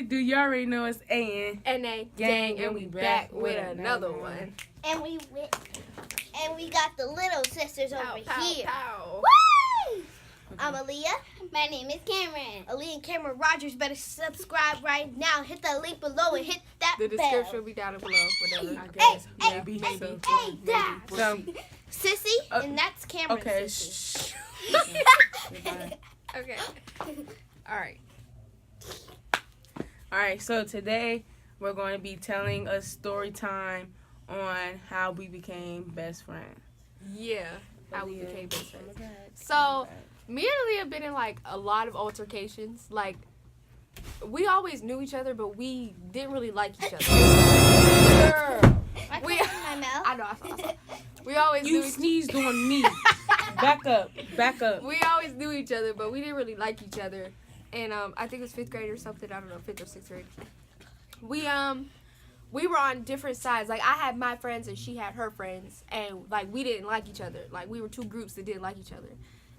it do? You already know it's A and A gang, and we back with another one. And we got the little sisters over here. Pow. Woo! I'm Aaliyah. My name is Cameron. Aaliyah and Cameron Rogers better subscribe right now. Hit the link below and hit that The bell. description will be down below. Whatever. I guess. Hey, Maybe. hey, So. hey, Dad. So, Sissy, and that's Cameron. okay. Sissy. Okay. All right. All right. So today we're going to be telling a story time on how we became best friends. Yeah. How we Aaliyah. became best friends. Okay. So, me and Aaliyah have been in, like, a lot of altercations. Like, we always knew each other, but we didn't really like each other. I We- closed my mouth. I know, I saw. We always You knew each sneezed on me. Back up. We always knew each other, but we didn't really like each other. And I think it was 5th grade or something. I don't know, 5th or 6th grade. We were on different sides. Like, I had my friends and she had her friends, and like we didn't like each other. Like, we were two groups that didn't like each other.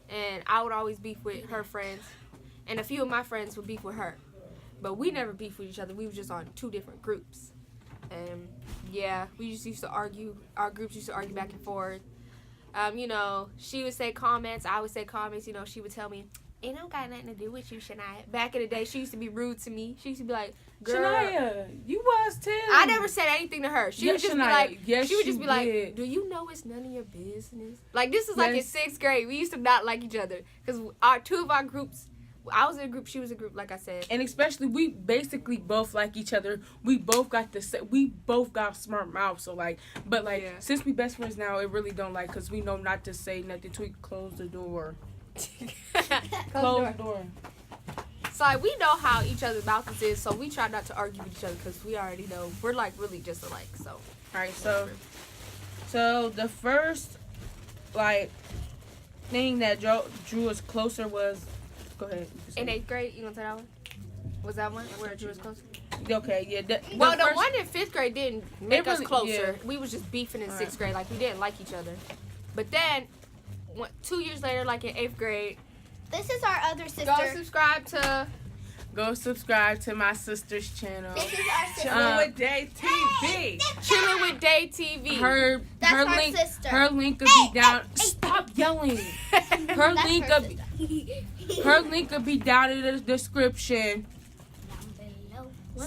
And I would always beef with her friends, and a few of my friends would beef with her. But we never beefed with each other. We were just on two different groups. And yeah, we just used to argue. Our groups used to argue back and forth. You know, she would say comments, I would say comments. You know, she would tell me, it don't got nothing to do with you, Shania. Back in the day, she used to be rude to me. She used to be like, girl. Shania, you was too. I never said anything to her. She would just Shania, be like, yes, she would just you be like, did. do you know it's none of your business? Like, this is like in Yes. 6th grade. We used to not like each other. Because two of our groups, I was in a group, she was in a group, like I said. And especially, we basically both like each other. We both got smart mouths. So like, but like, Yeah. since we best friends now, it really don't like, cause we know not to say nothing. To close the door. Close the door. So like, we know how each other's mouths is, so we try not to argue with each other because we already know we're like really just alike. So All right, so the first like thing that drew us closer was, go ahead. you can in say 8th grade, you gonna say that one? Was that one where Drew was closer? it. Okay, yeah. The The one in 5th grade didn't make us really- closer. yeah. We was just beefing in All 6th right. grade, like we didn't like each other. But then, 2 years later, like in 8th grade, This is our other sister. go subscribe to my sister's channel. This is our sister. Chillin' with Day TV. Chillin' with Day TV. That's her our link. sister. Her link will be down. Stop yelling. Her That's link. her Will, her link will be down in the description.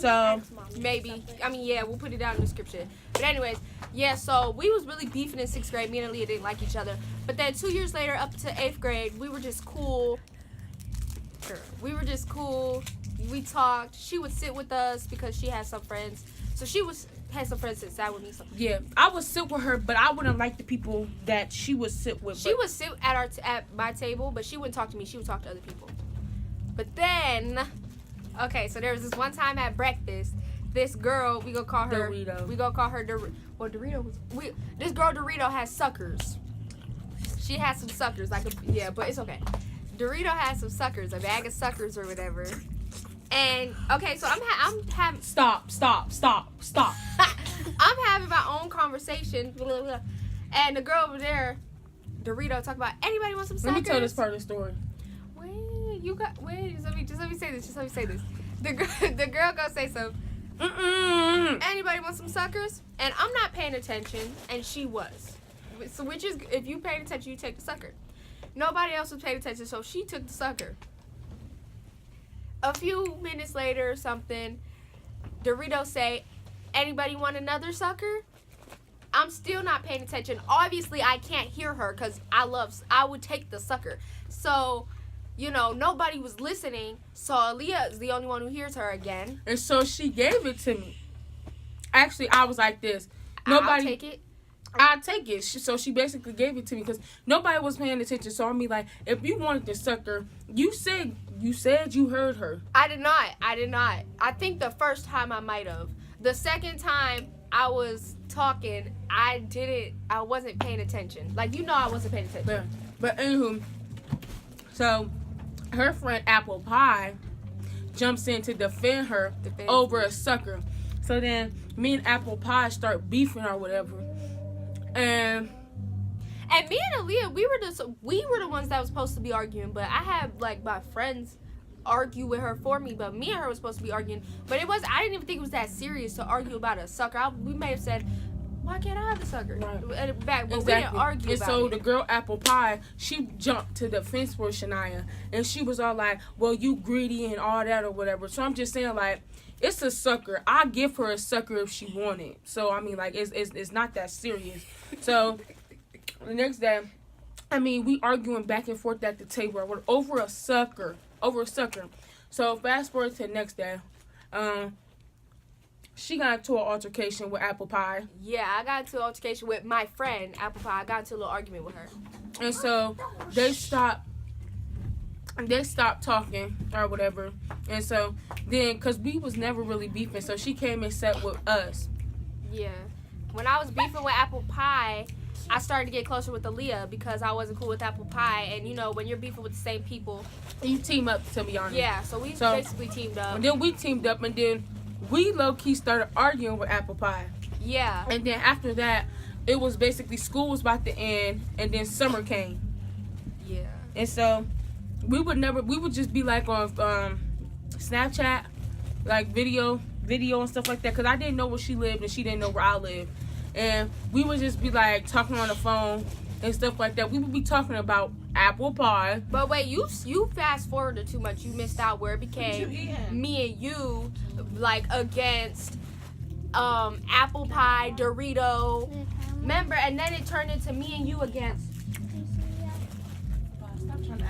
So Maybe. I mean, yeah, we'll put it down in the description. But anyways, yeah, so we was really beefing in 6th grade. Me and Aaliyah didn't like each other. But then 2 years later, up to 8th grade, we were just cool. We talked. She would sit with us because she had some friends. So had some friends that sat with me. So yeah, I would sit with her, but I wouldn't like the people that she would sit with. she would sit at my table, but she wouldn't talk to me. She would talk to other people. But then, okay, so there was this one time at breakfast. This girl, we gonna call her Dorito. We gonna call her Dorito. This girl Dorito has suckers. She has some suckers, yeah, but it's okay. Dorito has some suckers, a bag of suckers or whatever. And okay, so I'm having Stop. I'm having my own conversation, blah, blah, blah. And the girl over there, Dorito, talk about anybody want some suckers. Let me tell this part of the story. Just let me say this. The girl go say something. Anybody want some suckers? And I'm not paying attention, and she was. So which is, if you paid attention, you take the sucker. Nobody else was paying attention, so she took the sucker. A few minutes later or something, Dorito say, anybody want another sucker? I'm still not paying attention. Obviously, I can't hear her because I would take the sucker. So, you know, nobody was listening. So Aaliyah is the only one who hears her again. And so she gave it to me. Actually, I was like this. I'll take it. I'll take it. So she basically gave it to me because nobody was paying attention. So I mean, like, if you wanted the sucker, you said you heard her. I did not. I think the first time I might have. The second time I was talking, I wasn't paying attention. Like, you know, I wasn't paying attention. But anywho, so her friend Apple Pie jumps in to defend her over a sucker. So then me and Apple Pie start beefing or whatever. And me and Aaliyah, we were the ones that was supposed to be arguing, but I had like my friends argue with her for me, but me and her was supposed to be arguing. But it was, I didn't even think it was that serious to argue about a sucker. We may have said, why can't I have the sucker? Right. Back, but we didn't argue and about so it. the girl Apple Pie, she jumped to the fence for Shania, and she was all like, well, you greedy and all that or whatever. So I'm just saying, like, it's a sucker. I give her a sucker if she wanted. So I mean, like, it's not that serious. So the next day, I mean, we arguing back and forth at the table over a sucker. So fast forward to the next day, she got into an altercation with Apple Pie. Yeah, I got into an altercation with my friend Apple Pie. I got into a little argument with her. And so they stopped talking or whatever. And so then, because we was never really beefing, so she came and sat with us. Yeah. When I was beefing with Apple Pie, I started to get closer with Aaliyah because I wasn't cool with Apple Pie. And, you know, when you're beefing with the same people. You team up, to be honest. Yeah, so we basically teamed up. And then we teamed up, and then we low-key started arguing with Apple Pie. Yeah. And then after that, it was basically school was about to end, and then summer came. Yeah. And so we would just be like on Snapchat, like video and stuff like that, because I didn't know where she lived and she didn't know where I lived. And we would just be like talking on the phone and stuff like that. We would be talking about Apple Pie. But wait, you fast forwarded too much. You missed out where it became me and you, like, against Apple Pie, Dorito. Remember? And then it turned into me and you against.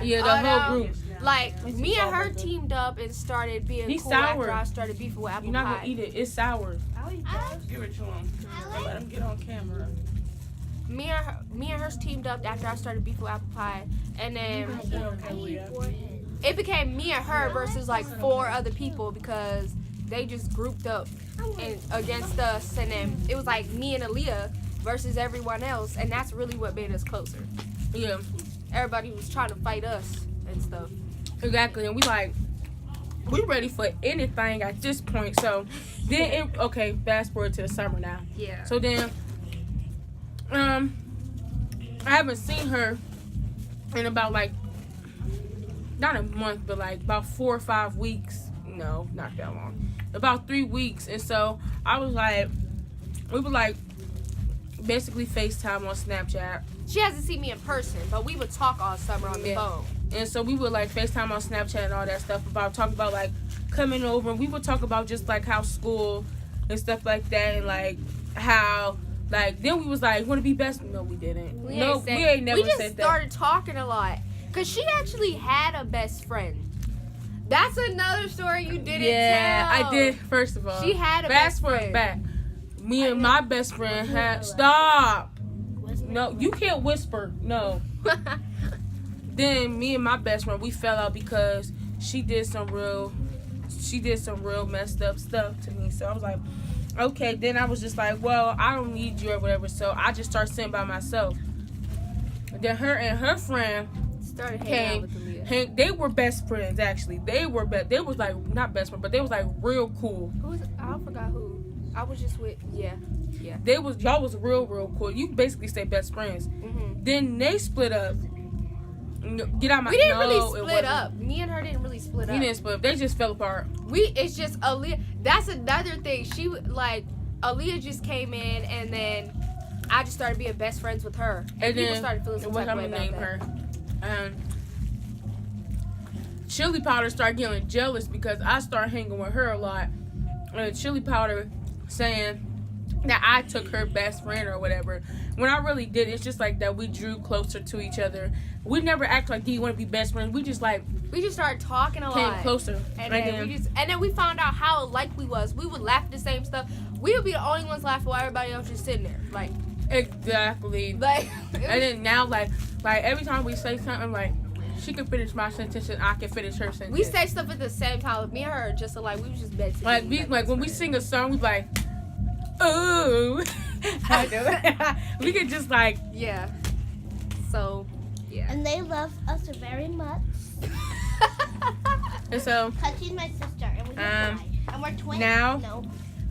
Yeah, the whole group. Like, me and her teamed up and started being He's cool sour. after I started beefing with Apple You're not Pie. gonna eat it. It's sour. Give it to him. Let him get on camera. Me and her teamed up after I started beefing with Apple Pie, and then it became me and her versus like 4 other people because they just grouped up and against us, and then it was like me and Aaliyah versus everyone else, and that's really what made us closer. Yeah, Everybody was trying to fight us and stuff. exactly. And we ready for anything at this point. So then, fast forward to the summer now. Yeah. So then, I haven't seen her in about like, not a month, but like about 4 or 5 weeks. No, not that long. About 3 weeks. And so I was like, we were like basically FaceTime on Snapchat. She hasn't seen me in person, but we would talk all summer on the phone. And so we would like FaceTime on Snapchat and all that stuff talk about like coming over, and we would talk about just like how school and stuff like that, and like how like then we was like, want to be best? No, we didn't. We ain't never we just said that. started talking a lot because she actually had a best friend. That's another story you didn't tell. I did. First of all, She had a best friend. Back. Me and my best friend had stop. No, you can't whisper. No. Then me and my best friend, we fell out because she did some real messed up stuff to me. So I was like, okay. Then I was just like, well, I don't need you or whatever. So I just started sitting by myself. Then her and her friend started hanging out with Aaliyah. They were best friends actually. They was like not best friends, but they was like real cool. I forgot who. I was just with yeah. Y'all was real cool. You basically say best friends. Mm-hmm. Then they split up. Get out my. We didn't really split up. Me and her didn't really split up. We didn't split up. They just fell apart. It's just Aaliyah. That's another thing. She like Aaliyah just came in, and then I just started being best friends with her, and people started feeling some type of way about that. Chili Powder started getting jealous because I started hanging with her a lot, and Chili Powder saying that I took her best friend or whatever, when I really did. It's just like that we drew closer to each other. We never act like, do you want to be best friends? We just started talking a lot. Came closer. And then we found out how alike we was. We would laugh at the same stuff. We would be the only ones laughing while everybody else just sitting there. Like exactly. Like and then now like every time we say something, like she can finish my sentence and I can finish her sentence. We say stuff at the same time. Me and her are just alike. We was just bed like when we sing a song, we like, ooh. We could just like yeah. So yeah. And they love us very much. And so Cause she's my sister, and we get and we're twins. now, no.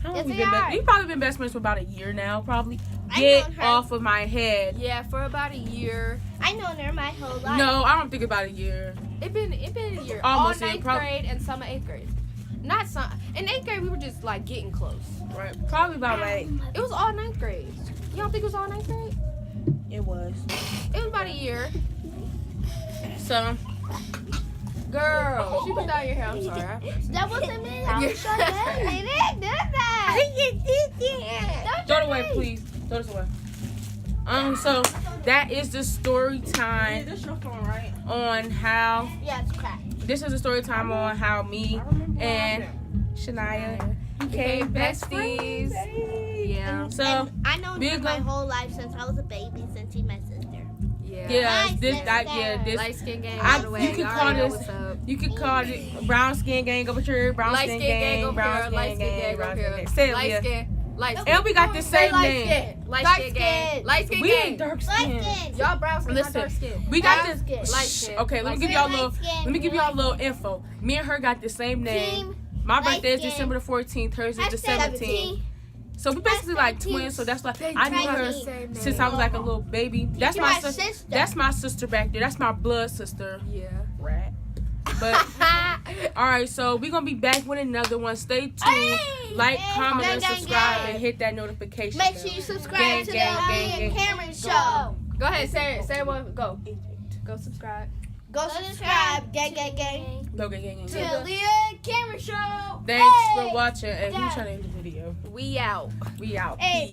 How long Yes, we they been are. we've probably been best friends for about a year now, probably. I Get known her. off of my head. Yeah, for about a year. I known her my whole life. No, I don't think about a year. It been a year. Almost a all year, ninth prob- grade and some of 8th grade. Not some. In 8th grade, we were just like getting close. Right. Probably about like It was all 9th grade. You don't think it was all 9th grade? it was. It was about a year. So Girl, she put down your hair. I'm sorry. That wasn't me. Yeah. I didn't do that. throw it away, please. Throw this away. So that is the story Yeah, time this your phone, right? on how Yeah, it's cracked. this is a story time on how me I remember and all Shania Okay, became best besties. friends. Yeah. So And I known we her my go- whole life since I was a baby, since she's my sister. Yeah. yeah, My this sister. this Light skin gang I- all the way. you can Y'all call already know this- what's up. you could call it brown skin gang over here, brown Light skin skin gang gang, over brown here. Light skin skin gang, gang brown over skin here. gang. Say it, Light Leah. skin. Light skin. And we got the Say same light name. skin. Light Dark skin gang. skin. Light skin We gang. ain't dark Light skin. skin. Y'all brown skin, not Listen, dark skin. we got Light this. skin. Light Shh, skin. okay, let Light me give skin. y'all a little. Light skin. Let me give y'all a little info. Me and her got the same name. Team. My light birthday is skin. December the 14th. Hers is I the said 17th. So we basically like 17. twins. So that's like They I knew tried her to say since I was like a little baby. That's You're my my sister. sister. That's my sister back there. That's my blood sister. Yeah. Rat. But all right, so we're gonna be back with another one. Stay tuned. Hey, Like, hey, comment, gang, and gang, subscribe, gang. and hit that notification Make bell. sure you subscribe Gang, to gang, the gang, Leah and gang. Cameron show. Go ahead, say it. Say one. Go. Go subscribe. Go subscribe. Gang, gang, gang. Go, gang, gang, gang, To gang. the Leah and Cameron show. Thanks Hey. for watching. And who's Dad. trying to end the video? We out. We out. Hey.